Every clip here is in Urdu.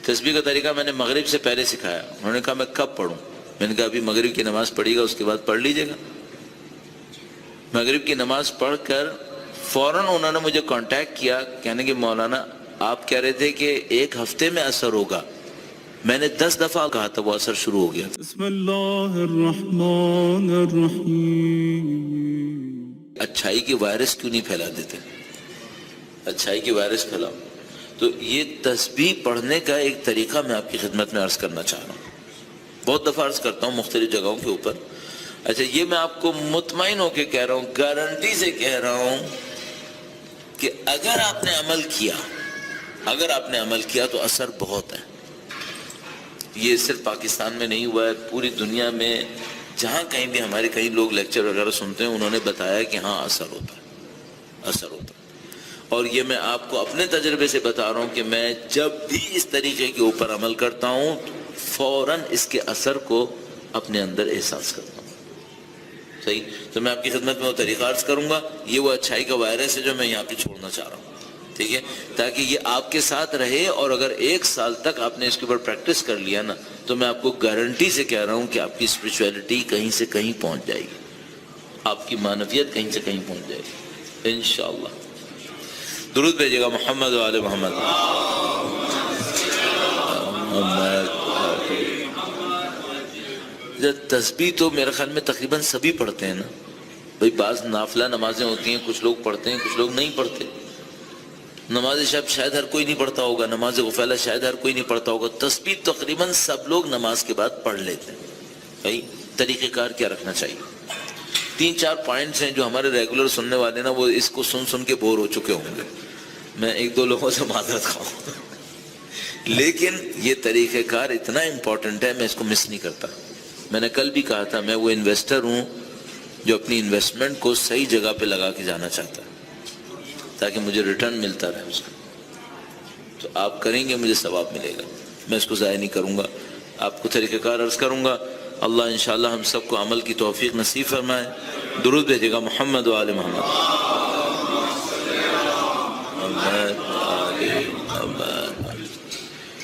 تسبیح کا طریقہ میں نے مغرب سے پہلے سکھایا. انہوں نے کہا میں کب پڑھوں؟ میں نے کہا ابھی مغرب کی نماز پڑھیے گا، اس کے بعد پڑھ لیجیے گا. مغرب کی نماز پڑھ کر فوراً انہوں نے مجھے کانٹیکٹ کیا، کہنے کہ مولانا آپ کہہ رہے تھے کہ ایک ہفتے میں اثر ہوگا. میں نے 10 دفعہ کہا تھا، وہ اثر شروع ہو گیا. بسم اللہ الرحمن الرحیم. اچھائی کی وائرس کیوں نہیں پھیلا دیتے؟ اچھائی کی وائرس پھیلاؤ. تو یہ تسبیح پڑھنے کا ایک طریقہ میں آپ کی خدمت میں عرض کرنا چاہ رہا ہوں. بہت دفعہ عرض کرتا ہوں مختلف جگہوں کے اوپر. اچھا یہ میں آپ کو مطمئن ہو کے کہہ رہا ہوں، گارنٹی سے کہہ رہا ہوں کہ اگر آپ نے عمل کیا تو اثر بہت ہے. یہ صرف پاکستان میں نہیں ہوا ہے، پوری دنیا میں جہاں کہیں بھی ہمارے کئی لوگ لیکچر وغیرہ سنتے ہیں، انہوں نے بتایا کہ ہاں اثر ہوتا ہے. اور یہ میں آپ کو اپنے تجربے سے بتا رہا ہوں کہ میں جب بھی اس طریقے کے اوپر عمل کرتا ہوں فوراً اس کے اثر کو اپنے اندر احساس کرتا ہوں. صحیح؟ تو میں آپ کی خدمت میں وہ طریقہ عرض کروں گا. یہ وہ اچھائی کا وائرس ہے جو میں یہاں پہ چھوڑنا چاہ رہا ہوں. ٹھیک ہے؟ تاکہ یہ آپ کے ساتھ رہے، اور اگر 1 سال تک آپ نے اس کے اوپر پریکٹس کر لیا نا، تو میں آپ کو گارنٹی سے کہہ رہا ہوں کہ آپ کی اسپرچویلٹی کہیں سے کہیں پہنچ جائے گی، آپ کی معنویت کہیں سے کہیں پہنچ جائے گی انشاءاللہ. درود بھیجیے گا محمد و آل محمد. تسبیح تو میرے خیال میں تقریباً سبھی پڑھتے ہیں نا بھئی. بعض نافلہ نمازیں ہوتی ہیں، کچھ لوگ پڑھتے ہیں، کچھ لوگ نہیں پڑھتے. نماز شب شاید ہر کوئی نہیں پڑھتا ہوگا، نماز غفلہ شاید ہر کوئی نہیں پڑھتا ہوگا. تسبیح تقریباً سب لوگ نماز کے بعد پڑھ لیتے ہیں. بھائی طریقہ کار کیا رکھنا چاہیے؟ 3-4 پوائنٹس ہیں جو ہمارے ریگولر سننے والے نا وہ اس کو سن کے بور ہو چکے ہوں گے. میں 1-2 لوگوں سے معذرت خواہوں، لیکن یہ طریقہ کار اتنا امپورٹنٹ ہے، میں اس کو مس نہیں کرتا. میں نے کل بھی کہا تھا میں وہ انویسٹر ہوں جو اپنی انویسٹمنٹ کو صحیح جگہ پہ لگا کے جانا چاہتا ہے تاکہ مجھے ریٹرن ملتا رہے اس کا. تو آپ کریں گے مجھے ثواب ملے گا، میں اس کو ضائع نہیں کروں گا. آپ کو طریقہ کار عرض کروں گا. اللہ انشاءاللہ ہم سب کو عمل کی توفیق نصیب فرمائے. درود بھیجے گا محمد و آل محمد.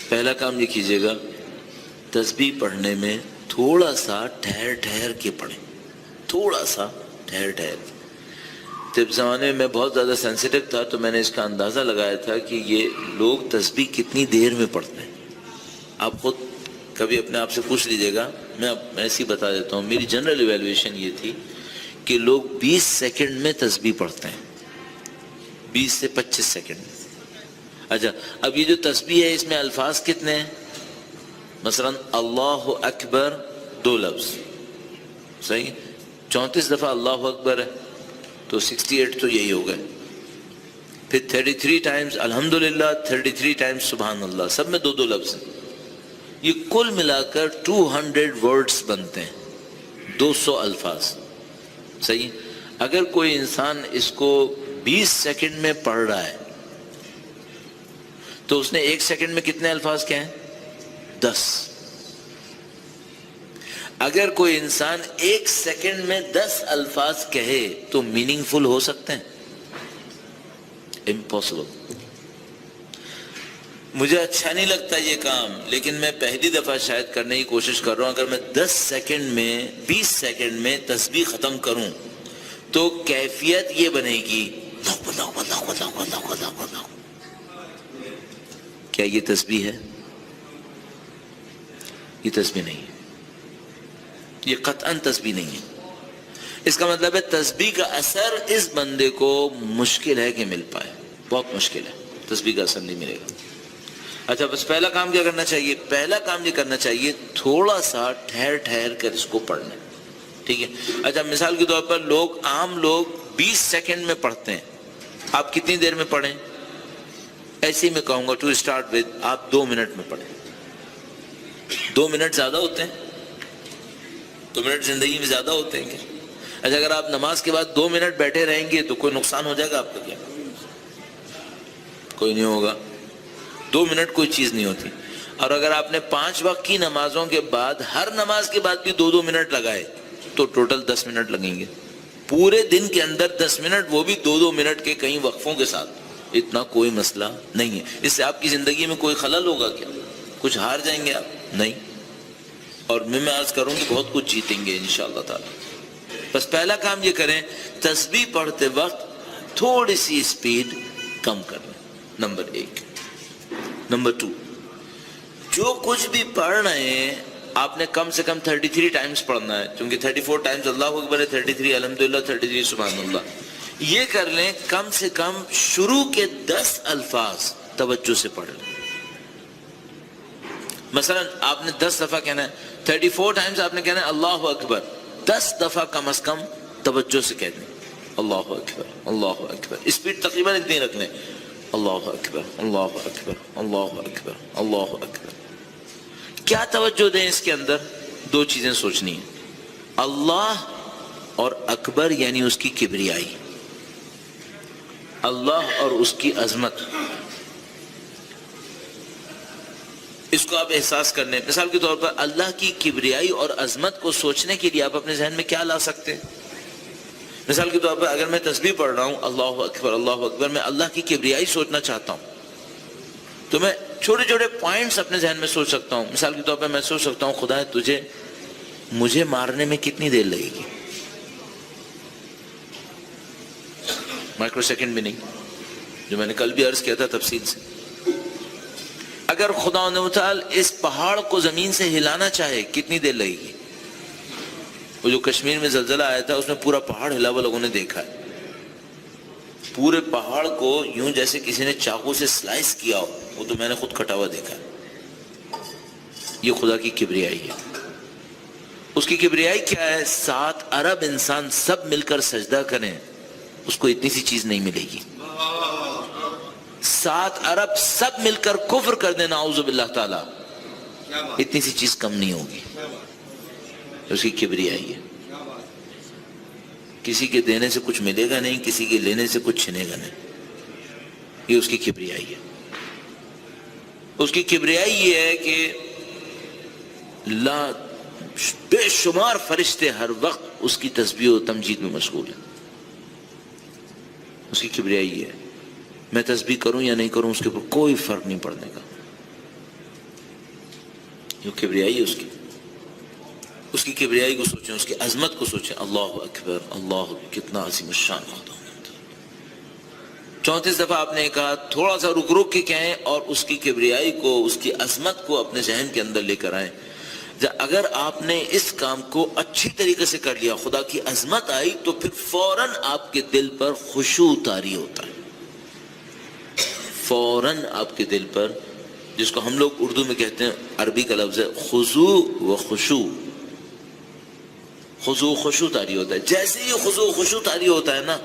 پہلا کام یہ کیجئے گا، تسبیح پڑھنے میں تھوڑا سا ٹھہر کے پڑھیں. تھوڑا سا ٹھہر کے. جب زمانے میں بہت زیادہ سینسیٹیو تھا تو میں نے اس کا اندازہ لگایا تھا کہ یہ لوگ تسبیح کتنی دیر میں پڑھتے ہیں. آپ خود کبھی اپنے آپ سے پوچھ لیجئے گا. میں ایسے ہی بتا دیتا ہوں، میری جنرل ایویلویشن یہ تھی کہ لوگ 20 سیکنڈ میں تسبیح پڑھتے ہیں، 20 سے 25 سیکنڈ میں. اچھا اب یہ جو تسبیح ہے اس میں الفاظ کتنے ہیں؟ مثلا اللہ اکبر 2 لفظ، صحیح؟ 34 دفعہ اللہ اکبر ہے تو 68 تو یہی ہو گئے. پھر 33 ٹائمز الحمدللہ، 33 ٹائمز سبحان اللہ، سب میں 2 لفظ ہیں. یہ کل ملا کر 200 ورڈز بنتے ہیں، 200 الفاظ. صحیح؟ اگر کوئی انسان اس کو 20 سیکنڈ میں پڑھ رہا ہے تو اس نے 1 سیکنڈ میں کتنے الفاظ کہے ہیں؟ 10. اگر کوئی انسان 1 سیکنڈ میں 10 الفاظ کہے تو میننگ فل ہو سکتے ہیں؟ امپاسبل. مجھے اچھا نہیں لگتا یہ کام، لیکن میں پہلی دفعہ شاید کرنے کی کوشش کر رہا ہوں. اگر میں 10 سیکنڈ میں 20 سیکنڈ میں تسبیح ختم کروں تو کیفیت یہ بنے گی. کیا یہ تسبیح ہے؟ یہ تسبیح نہیں ہے، یہ قطعاً تسبیح نہیں ہے. اس کا مطلب ہے تسبیح کا اثر اس بندے کو مشکل ہے کہ مل پائے، بہت مشکل ہے، تسبیح کا اثر نہیں ملے گا. اچھا بس پہلا کام کیا کرنا چاہیے؟ پہلا کام یہ کرنا چاہیے تھوڑا سا ٹھہر کر اس کو پڑھنا. ٹھیک ہے؟ اچھا مثال کے طور پر عام لوگ 20 سیکنڈ میں پڑھتے ہیں، آپ کتنی دیر میں پڑھیں؟ ایسے ہی میں کہوں گا ٹو اسٹارٹ ود آپ 2 منٹ میں پڑھیں. 2 منٹ زیادہ ہوتے ہیں؟ 2 منٹ زندگی میں زیادہ ہوتے ہیں کیا؟ اچھا اگر آپ نماز کے بعد 2 منٹ بیٹھے رہیں گے تو کوئی نقصان ہو جائے گا آپ کا کیا؟ کوئی نہیں ہوگا. 2 منٹ کوئی چیز نہیں ہوتی. اور اگر آپ نے 5 وقت کی نمازوں کے بعد ہر نماز کے بعد بھی 2 منٹ لگائے تو ٹوٹل 10 منٹ لگیں گے. پورے دن کے اندر 10 منٹ، وہ بھی 2 منٹ کے کئی وقفوں کے ساتھ. اتنا کوئی مسئلہ نہیں ہے. اس سے آپ کی زندگی میں کوئی خلل ہوگا کیا؟ کچھ ہار جائیں گے آپ؟ نہیں. اور میں عرض کروں کہ بہت کچھ جیتیں گے انشاءاللہ تعالی. بس پہلا کام یہ کریں، تسبیح پڑھتے وقت تھوڑی سی اسپیڈ کم کر لیں. نمبر 1. نمبر 2، جو کچھ بھی پڑھ رہے ہیں آپ نے کم سے کم 33 ٹائمز پڑھنا ہے، کیونکہ 34 ٹائمز اللہ اکبر ہے، 33 الحمدللہ، 33 سبحان اللہ. یہ کر لیں کم سے کم شروع کے 10 الفاظ توجہ سے پڑھ لیں. مثلا آپ نے 10 دفعہ کہنا ہے، 34 ٹائمز آپ نے کہنا ہے اللہ اکبر، 10 دفعہ کم از کم توجہ سے کہہ دیں اللہ اکبر اللہ اکبر. اسپیڈ تقریباً اتنی رکھ لیں، اللہ اکبر اللہ اکبر اللہ اکبر اللہ اکبر. کیا توجہ دیں اس کے اندر؟ 2 چیزیں سوچنی ہیں، اللہ اور اکبر یعنی اس کی کبریائی، اللہ اور اس کی عظمت. اس کو آپ احساس کر لیں. مثال کے طور پر اللہ کی کبریائی اور عظمت کو سوچنے کے لیے آپ اپنے ذہن میں کیا لا سکتے ہیں؟ مثال کے طور پر اگر میں تسبیح پڑھ رہا ہوں اللہ اکبر اللہ اکبر، میں اللہ کی کبریائی سوچنا چاہتا ہوں تو میں چھوٹے چھوٹے پوائنٹس اپنے ذہن میں سوچ سکتا ہوں. مثال کے طور پر میں سوچ سکتا ہوں خدا تجھے مجھے مارنے میں کتنی دیر لگے گی؟ مائکرو سیکنڈ بھی نہیں، جو میں نے کل بھی عرض کیا تھا تفصیل سے. اگر خدا تعالی اس پہاڑ کو زمین سے ہلانا چاہے کتنی دیر لگے گی؟ وہ جو کشمیر میں زلزلہ آیا تھا اس میں پورا پہاڑ ہلا ہوا لوگوں نے دیکھا ہے. پورے پہاڑ کو یوں جیسے کسی نے چاقو سے سلائس کیا ہو، وہ تو میں نے خود کٹا ہوا دیکھا ہے. یہ خدا کی کبریائی ہے. اس کی کبریائی کیا ہے؟ 7 ارب انسان سب مل کر سجدہ کریں، اس کو اتنی سی چیز نہیں ملے گی. 7 ارب سب مل کر کفر کر دیں نعوذ باللہ تعالی، اتنی سی چیز کم نہیں ہوگی. اس کی کبریائی ہے. کسی کے دینے سے کچھ ملے گا نہیں، کسی کے لینے سے کچھ چھنے گا نہیں. یہ اس کی کبریائی ہے. اس کی کبریائی یہ ہے کہ بے شمار فرشتے ہر وقت اس کی تسبیح و تمجید میں مشغول ہیں. اس کی کبریائی یہ ہے. میں تسبیح کروں یا نہیں کروں اس کے اوپر کوئی فرق نہیں پڑنے کا. یہ کبریائی ہے اس کی. اس کی کبریائی کو سوچیں، اس کی عظمت کو سوچیں. اللہ اکبر اللہ، کتنا عظیم الشان خدا. 34 دفعہ آپ نے کہا، تھوڑا سا رک رک کے کہیں اور اس کی کبریائی کو، اس کی عظمت کو اپنے ذہن کے اندر لے کر آئیں. اگر آپ نے اس کام کو اچھی طریقے سے کر لیا، خدا کی عظمت آئی، تو پھر فوراً آپ کے دل پر خشوع طاری ہوتا ہے. فوراً آپ کے دل پر، جس کو ہم لوگ اردو میں کہتے ہیں، عربی کا لفظ ہے خضوع و خشوع. خضوع خشوع طاری ہوتا ہے. جیسے ہی خضوع خشوع طاری ہوتا ہے نا،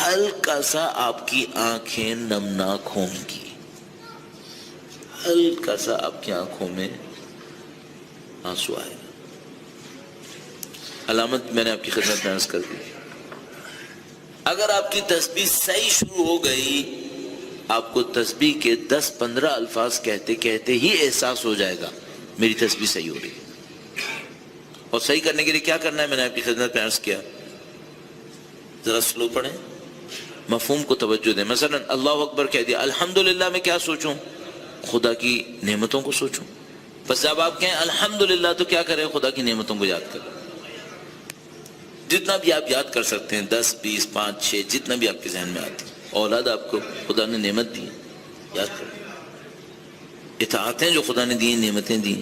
ہلکا سا آپ کی آنکھیں نمناک ہوں گی. ہلکا سا آپ کی آنکھوں میں آنسو آئے گا. علامت میں نے آپ کی خدمت میں عرض کر دی. اگر آپ کی تسبیح صحیح شروع ہو گئی، آپ کو تسبیح کے 10-15 الفاظ کہتے کہتے ہی احساس ہو جائے گا میری تسبیح صحیح ہو رہی ہے. اور صحیح کرنے کے لیے کیا کرنا ہے میں نے آپ کی خدمت میں عرض کیا. ذرا سلو پڑھیں، مفہوم کو توجہ دیں. مثلا اللہ اکبر کہہ دیا، الحمدللہ میں کیا سوچوں؟ خدا کی نعمتوں کو سوچوں. بس جب آپ کہیں الحمدللہ تو کیا کریں؟ خدا کی نعمتوں کو یاد کریں. جتنا بھی آپ یاد کر سکتے ہیں، 10 20 5 6 جتنا بھی آپ کے ذہن میں آتی. اولاد آپ کو خدا نے نعمت دی، یاد کریں. اطاعتیں جو خدا نے دی، نعمتیں دی.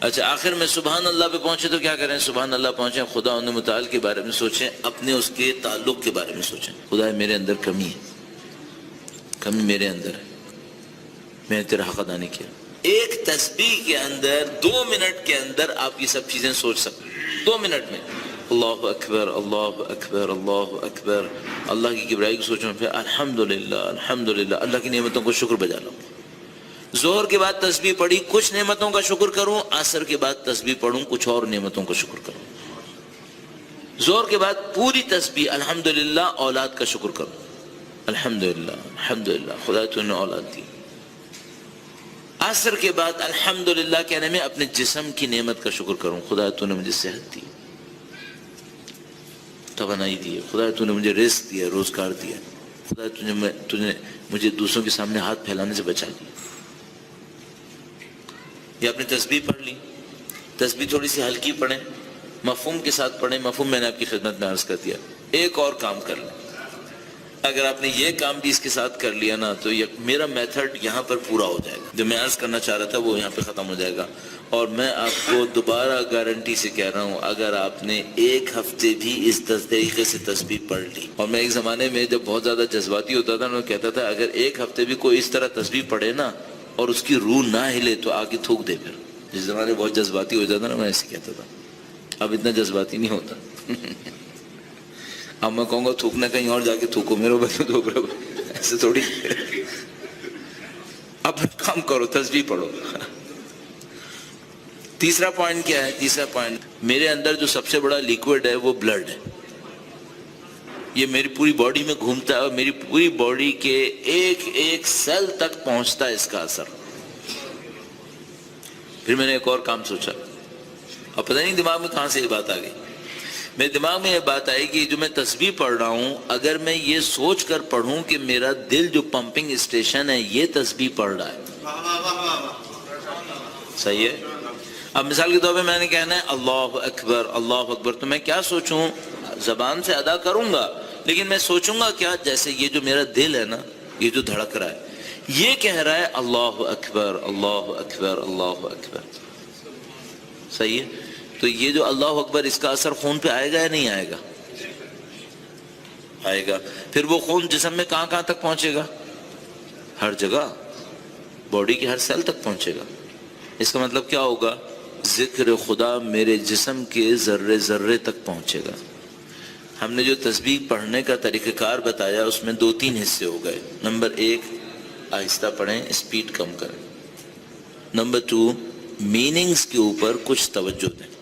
اچھا آخر میں سبحان اللہ پہ پہنچے تو کیا کریں؟ سبحان اللہ پہنچے، خدا ان متعال کے بارے میں سوچیں، اپنے اس کے تعلق کے بارے میں سوچیں. خدا میرے اندر کمی ہے، کمی میرے اندر ہے، میں نے تیرا حق ادا نہیں کیا. ایک تسبیح کے اندر 2 منٹ کے اندر آپ یہ سب چیزیں سوچ سکتے ہیں. 2 منٹ میں اللہ اکبر اللہ اکبر اللہ اکبر، اللہ کی کبریائی کو سوچوں، پھر الحمدللہ الحمدللہ، اللہ کی نعمتوں کو شکر بجا لوں. ظہر کے بعد تسبیح پڑھی، کچھ نعمتوں کا شکر کروں. عصر کے بعد تسبیح پڑھوں، کچھ اور نعمتوں کا شکر کروں. ظہر کے بعد پوری تسبیح الحمدللہ، اولاد کا شکر کروں. الحمدللہ الحمدللہ خدا تو نے اولاد دی. عصر کے بعد الحمدللہ کہنے میں اپنے جسم کی نعمت کا شکر کروں. خدا تو نے مجھے صحت دی، توانائی دی. خدا تو نے مجھے رزق دیا، روزگار دیا. خدا تو نے مجھے دوسروں کے سامنے ہاتھ پھیلانے سے بچا دیا. یا اپنی تسبیح پڑھ لی، تسبیح تھوڑی سی ہلکی پڑھیں، مفہوم کے ساتھ پڑھیں، مفہوم میں نے آپ کی خدمت میں عرض کر دیا۔ ایک اور کام کر لیں، اگر آپ نے یہ کام بھی اس کے ساتھ کر لیا نا تو میرا میتھڈ یہاں پر پورا ہو جائے گا، جو میں عرض کرنا چاہ رہا تھا وہ یہاں پہ ختم ہو جائے گا۔ اور میں آپ کو دوبارہ گارنٹی سے کہہ رہا ہوں، اگر آپ نے ایک ہفتے بھی اس طریقے سے تسبیح پڑھ لی، اور میں ایک زمانے میں جب بہت زیادہ جذباتی ہوتا تھا نا کہتا تھا اگر ایک ہفتے بھی کوئی اس طرح تسبیح پڑھے نا اور اس کی روح نہ ہلے تو آگے تھوک دے۔ پھر جس زمانے بہت جذباتی ہو جاتا نا میں ایسے کہتا تھا، اب اتنا جذباتی نہیں ہوتا۔ اب میں کہوں گا تھوکنا کہیں اور جا کے تھوکو، میرے بچے تھوک رہے، ایسے تھوڑی۔ اب کام کرو، تسبیح پڑھو۔ تیسرا پوائنٹ کیا ہے؟ تیسرا پوائنٹ، میرے اندر جو سب سے بڑا لیکوڈ ہے وہ بلڈ ہے، یہ میری پوری باڈی میں گھومتا ہے اور میری پوری باڈی کے ایک ایک سیل تک پہنچتا ہے اس کا اثر۔ پھر میں نے ایک اور کام سوچا، اور پتہ نہیں دماغ میں کہاں سے یہ بات آ گئی، میرے دماغ میں یہ بات آئی کہ جو میں تسبیح پڑھ رہا ہوں اگر میں یہ سوچ کر پڑھوں کہ میرا دل جو پمپنگ اسٹیشن ہے یہ تسبیح پڑھ رہا ہے، صحیح ہے؟ اب مثال کے طور پہ میں نے کہنا ہے اللہ اکبر اللہ اکبر، تو میں کیا سوچوں؟ زبان سے ادا کروں گا لیکن میں سوچوں گا کیا؟ جیسے یہ جو میرا دل ہے نا، یہ جو دھڑک رہا ہے یہ کہہ رہا ہے اللہ اکبر اللہ اکبر اللہ اکبر، صحیح ہے؟ تو یہ جو اللہ اکبر اس کا اثر خون پہ آئے گا یا نہیں آئے گا؟ آئے گا۔ پھر وہ خون جسم میں کہاں کہاں تک پہنچے گا؟ ہر جگہ، باڈی کے ہر سیل تک پہنچے گا۔ اس کا مطلب کیا ہوگا؟ ذکر خدا میرے جسم کے ذرے ذرے تک پہنچے گا۔ ہم نے جو تسبیح پڑھنے کا طریقہ کار بتایا اس میں 2-3 حصے ہو گئے۔ نمبر 1، آہستہ پڑھیں، اسپیڈ کم کریں۔ نمبر 2، میننگز کے اوپر کچھ توجہ دیں۔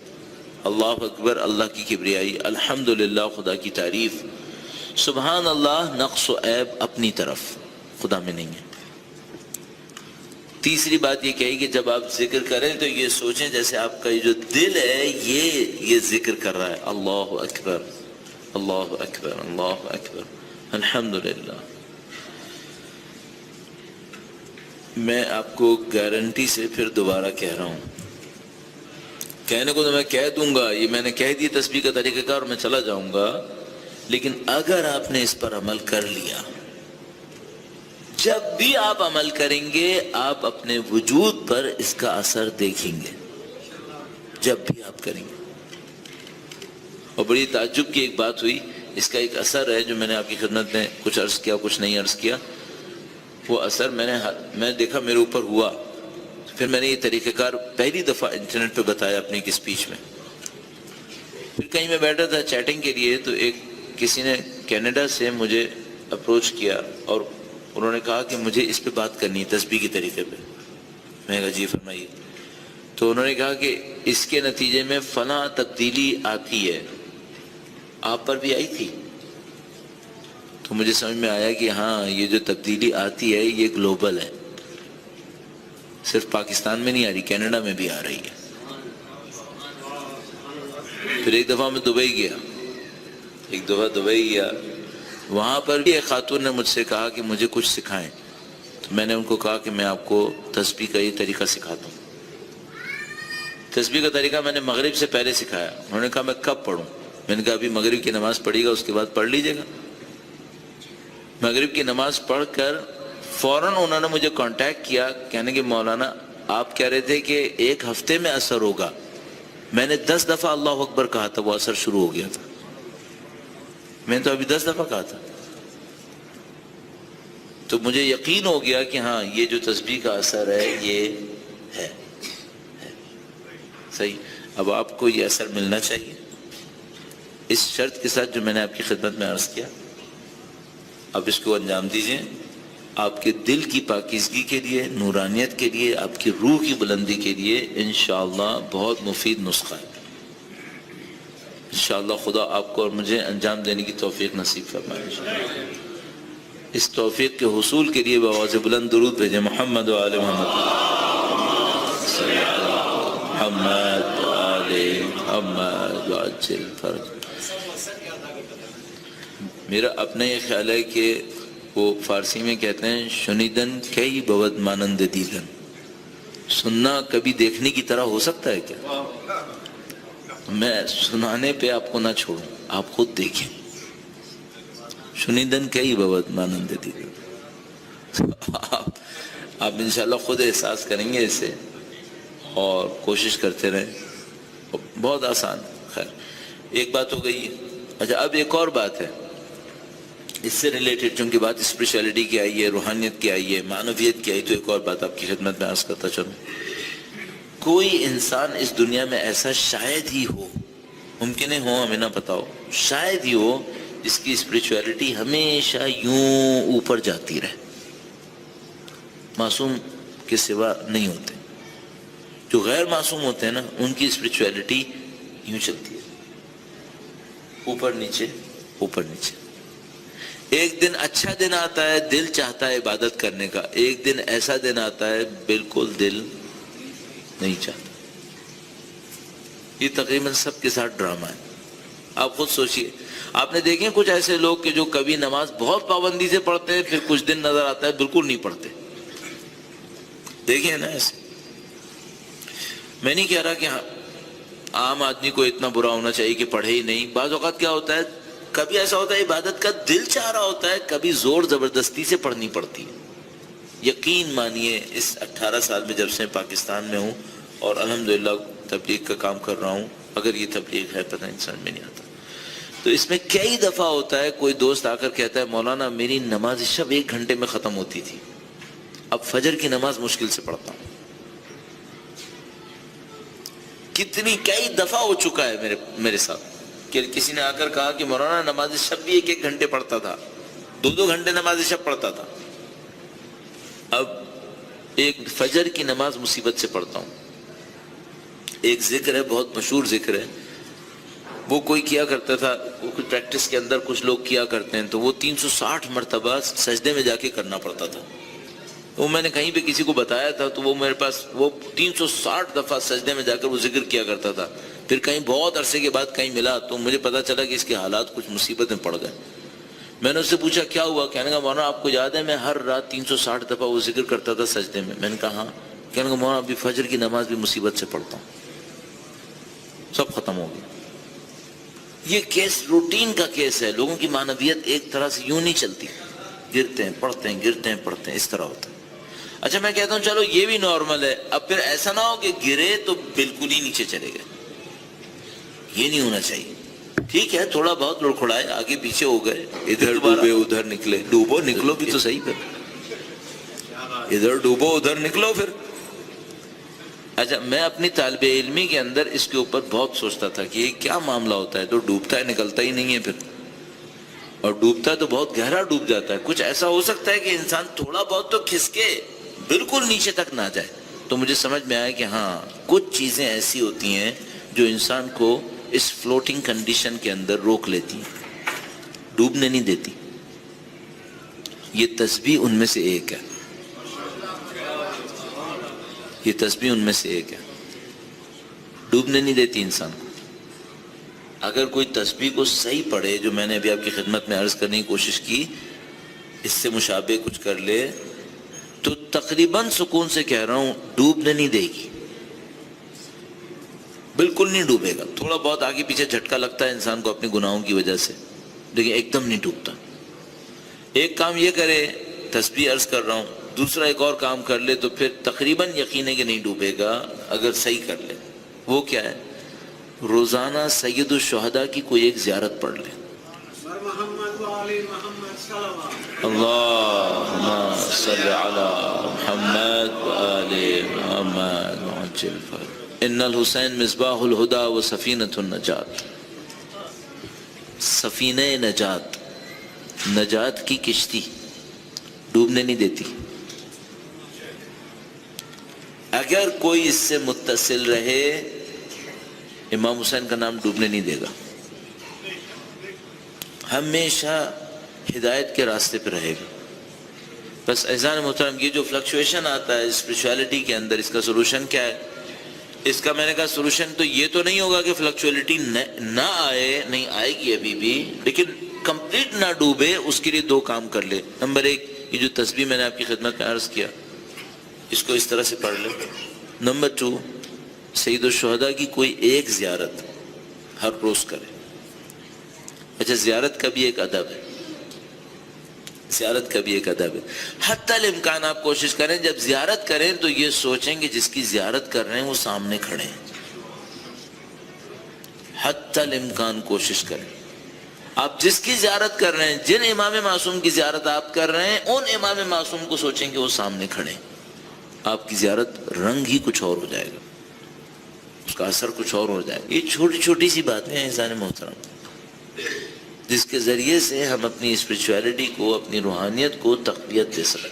اللہ اکبر اللہ کی کبریائی، الحمدللہ خدا کی تعریف، سبحان اللہ نقص و عیب اپنی طرف، خدا میں نہیں ہے۔ تیسری بات یہ کہی کہ جب آپ ذکر کریں تو یہ سوچیں جیسے آپ کا یہ جو دل ہے یہ ذکر کر رہا ہے، اللہ اکبر اللہ اکبر اللہ اکبر الحمدللہ۔ میں آپ کو گارنٹی سے پھر دوبارہ کہہ رہا ہوں، کہنے کو تو میں کہہ دوں گا، یہ میں نے کہہ دی تسبیح کا طریقہ کار، میں چلا جاؤں گا، لیکن اگر آپ نے اس پر عمل کر لیا، جب بھی آپ عمل کریں گے آپ اپنے وجود پر اس کا اثر دیکھیں گے، جب بھی آپ کریں گے۔ اور بڑی تعجب کی ایک بات ہوئی، اس کا ایک اثر ہے جو میں نے آپ کی خدمت میں کچھ عرض کیا کچھ نہیں عرض کیا، وہ اثر میں دیکھا میرے اوپر ہوا، پھر میں نے یہ طریقہ کار پہلی دفعہ انٹرنیٹ پہ بتایا اپنی ایک اسپیچ میں۔ پھر کہیں میں بیٹھا تھا چیٹنگ کے لیے تو کسی نے کینیڈا سے مجھے اپروچ کیا اور انہوں نے کہا کہ مجھے اس پہ بات کرنی ہے تسبیح کے طریقے پہ۔ میں نے کہا جی فرمائیے۔ تو انہوں نے کہا کہ اس کے نتیجے میں فلاں تبدیلی آتی ہے، آپ پر بھی آئی تھی؟ تو مجھے سمجھ میں آیا کہ ہاں یہ جو تبدیلی آتی ہے یہ گلوبل ہے، صرف پاکستان میں نہیں آ رہی، کینیڈا میں بھی آ رہی ہے۔ پھر ایک دفعہ میں دبئی گیا، وہاں پر بھی ایک خاتون نے مجھ سے کہا کہ مجھے کچھ سکھائیں، تو میں نے ان کو کہا کہ میں آپ کو تسبیح کا یہ طریقہ سکھاتا ہوں۔ تسبیح کا طریقہ میں نے مغرب سے پہلے سکھایا۔ انہوں نے کہا میں کب پڑھوں؟ میں نے کہا ابھی مغرب کی نماز پڑھی گا اس کے بعد پڑھ لیجئے گا۔ مغرب کی نماز پڑھ کر فوراً انہوں نے مجھے کانٹیکٹ کیا، کہنے کہ مولانا آپ کہہ رہے تھے کہ ایک ہفتے میں اثر ہوگا، میں نے 10 دفعہ اللہ اکبر کہا تھا، وہ اثر شروع ہو گیا تھا۔ میں نے تو ابھی 10 دفعہ کہا تھا، تو مجھے یقین ہو گیا کہ ہاں یہ جو تسبیح کا اثر ہے یہ ہے صحیح۔ اب آپ کو یہ اثر ملنا چاہیے، اس شرط کے ساتھ جو میں نے آپ کی خدمت میں عرض کیا، اب اس کو انجام دیجئے۔ آپ کے دل کی پاکیزگی کے لیے، نورانیت کے لیے، آپ کی روح کی بلندی کے لیے انشاءاللہ بہت مفید نسخہ ہے۔ انشاءاللہ خدا آپ کو اور مجھے انجام دینے کی توفیق نصیب فرمائے۔ اس توفیق کے حصول کے لیے بآواز بلند درود بھیجیں، محمد و آل محمد، محمد و آل محمد وعجل فرج۔ میرا اپنا یہ خیال ہے کہ وہ فارسی میں کہتے ہیں شنیدن کئی بود مانند دیدن، سننا کبھی دیکھنے کی طرح ہو سکتا ہے کیا؟ میں سنانے پہ آپ کو نہ چھوڑوں، آپ خود دیکھیں. شنیدن کئی بہت مانند دی، آپ انشاءاللہ خود احساس کریں گے اسے، اور کوشش کرتے رہیں. بہت آسان. خیر ایک بات ہو گئی. اچھا اب ایک اور بات ہے اس سے ریلیٹڈ، چونکہ بات اسپریچولیٹی کی آئی ہے، روحانیت کی آئی ہے، معنویت کی آئی، تو ایک اور بات آپ کی خدمت میں عرض کرتا چلوں. کوئی انسان اس دنیا میں ایسا شاید ہی ہو، ممکن ہے ہو، ہمیں نہ پتا ہو، شاید ہی ہو جس کی اسپریچولیٹی ہمیشہ یوں اوپر جاتی رہے. معصوم کے سوا نہیں ہوتے. جو غیر معصوم ہوتے ہیں نا، ان کی اسپریچولیٹی یوں چلتی ہے، اوپر نیچے اوپر نیچے. ایک دن اچھا دن آتا ہے، دل چاہتا ہے عبادت کرنے کا، ایک دن ایسا دن آتا ہے بالکل دل نہیں چاہتا. یہ تقریباً سب کے ساتھ ڈرامہ ہے. آپ خود سوچئے، آپ نے دیکھیں کچھ ایسے لوگ کہ جو کبھی نماز بہت پابندی سے پڑھتے ہیں، پھر کچھ دن نظر آتا ہے بالکل نہیں پڑھتے. دیکھیں نا ایسے. میں نہیں کہہ رہا کہ عام آدمی کو اتنا برا ہونا چاہیے کہ پڑھے ہی نہیں. بعض اوقات کیا ہوتا ہے، کبھی ایسا ہوتا ہے عبادت کا دل چاہ رہا ہوتا ہے، کبھی زور زبردستی سے پڑھنی پڑتی ہے. یقین مانیے اس 18 سال میں جب سے پاکستان میں ہوں اور الحمدللہ تبلیغ کا کام کر رہا ہوں، اگر یہ تبلیغ ہے پتہ انسان میں نہیں آتا، تو اس میں کئی دفعہ ہوتا ہے کوئی دوست آ کر کہتا ہے مولانا میری نماز شب 1 گھنٹے میں ختم ہوتی تھی، اب فجر کی نماز مشکل سے پڑھتا ہوں. کئی دفعہ ہو چکا ہے میرے ساتھ کہ کسی نے آ کر کہا کہ مولانا نماز شب بھی 1 گھنٹے پڑھتا تھا، 2 گھنٹے نماز شب پڑھتا تھا، اب ایک فجر کی نماز مصیبت سے پڑھتا ہوں. ایک ذکر ہے، بہت مشہور ذکر ہے، وہ کوئی کیا کرتا تھا، وہ کچھ پریکٹس کے اندر کچھ لوگ کیا کرتے ہیں، تو وہ 360 مرتبہ سجدے میں جا کے کرنا پڑتا تھا. وہ میں نے کہیں پہ کسی کو بتایا تھا، تو وہ میرے پاس وہ 360 دفعہ سجدے میں جا کر وہ ذکر کیا کرتا تھا. پھر کہیں بہت عرصے کے بعد کہیں ملا تو مجھے پتا چلا کہ اس کے حالات کچھ مصیبت میں پڑ گئے. میں نے اس سے پوچھا کیا ہوا؟ کہنے کا مولانا آپ کو یاد ہے میں ہر رات 360 دفعہ وہ ذکر کرتا تھا سجدے میں. میں نے کہا ہاں. کہنے کا مولانا ابھی فجر کی نماز بھی مصیبت سے پڑھتا ہوں، سب ختم ہو گیا. یہ کیس روٹین کا کیس ہے. لوگوں کی معنویت ایک طرح سے یوں نہیں چلتی، گرتے ہیں پڑھتے ہیں، گرتے ہیں پڑھتے ہیں، اس طرح ہوتا ہے. اچھا میں کہتا ہوں چلو یہ بھی نارمل ہے. اب پھر ایسا نہ ہو کہ گرے تو بالکل ہی نیچے چلے گئے، یہ نہیں ہونا چاہیے. ٹھیک ہے تھوڑا بہت لڑکھڑائے، آگے پیچھے ہو گئے، ادھر ڈوبے ادھر نکلے. ڈوبو نکلو بھی تو صحیح، پھر ادھر ڈوبو ادھر نکلو پھر. اچھا میں اپنی طالب علمی کے اندر اس کے اوپر بہت سوچتا تھا کہ یہ کیا معاملہ ہوتا ہے، تو ڈوبتا ہے نکلتا ہی نہیں ہے پھر، اور ڈوبتا ہے تو بہت گہرا ڈوب جاتا ہے. کچھ ایسا ہو سکتا ہے کہ انسان تھوڑا بہت تو کھسکے بالکل نیچے تک نہ جائے. تو مجھے سمجھ میں آیا کہ ہاں کچھ چیزیں ایسی ہوتی ہیں جو انسان کو اس فلوٹنگ کنڈیشن کے اندر روک لیتی ہیں، ڈوبنے نہیں دیتی. یہ تسبیح ان میں سے ایک ہے، یہ تسبیح ان میں سے ایک ہے، ڈوبنے نہیں دیتی انسان کو. اگر کوئی تسبیح کو صحیح پڑھے، جو میں نے ابھی آپ کی خدمت میں عرض کرنے کی کوشش کی، اس سے مشابہ کچھ کر لے، تو تقریباً سکون سے کہہ رہا ہوں ڈوبنے نہیں دے گی، بالکل نہیں ڈوبے گا. تھوڑا بہت آگے پیچھے جھٹکا لگتا ہے انسان کو اپنے گناہوں کی وجہ سے، لیکن ایک دم نہیں ڈوبتا. ایک کام یہ کرے، تسبیح عرض کر رہا ہوں، دوسرا ایک اور کام کر لے تو پھر تقریباً یقین ہے کہ نہیں ڈوبے گا اگر صحیح کر لے. وہ کیا ہے؟ روزانہ سید الشہداء کی کوئی ایک زیارت پڑھ لے. اللہم صلی علی محمد وآل محمد وعجل فرج ان الحسین مصباح الہدی و سفینۃ النجات. سفینہ نجات، نجات کی کشتی، ڈوبنے نہیں دیتی. اگر کوئی اس سے متصل رہے، امام حسین کا نام ڈوبنے نہیں دے گا، ہمیشہ ہدایت کے راستے پہ رہے گا. بس اذان محترم، یہ جو فلکچویشن آتا ہے اسپریچولیٹی کے اندر، اس کا سولوشن کیا ہے؟ اس کا میں نے کہا سولوشن تو یہ تو نہیں ہوگا کہ فلکچولیٹی نہ آئے، نہیں آئے گی ابھی بھی، لیکن کمپلیٹ نہ ڈوبے. اس کے لیے 2 کام کر لے. نمبر 1، یہ جو تسبیح میں نے آپ کی خدمت میں عرض کیا، اس کو اس طرح سے پڑھ لے. نمبر 2، سید الشہداء کی کوئی ایک زیارت ہر روز کرے. اچھا، زیارت کا بھی ایک ادب ہے، زیارت کا بھی ایک ادب ہے. حتی الامکان آپ کوشش کریں جب زیارت کریں تو یہ سوچیں کہ جس کی زیارت کر رہے ہیں وہ سامنے کھڑے ہیں. حتی الامکان کوشش کریں. آپ جس کی زیارت کر رہے ہیں، جن امام معصوم کی زیارت آپ کر رہے ہیں، ان امام معصوم کو سوچیں کہ وہ سامنے کھڑے ہیں. آپ کی زیارت رنگ ہی کچھ اور ہو جائے گا، اس کا اثر کچھ اور ہو جائے گا. یہ چھوٹی چھوٹی سی باتیں ہیں انسان محترم، جس کے ذریعے سے ہم اپنی اسپرچویلٹی کو، اپنی روحانیت کو تقویت دے سکتے ہیں.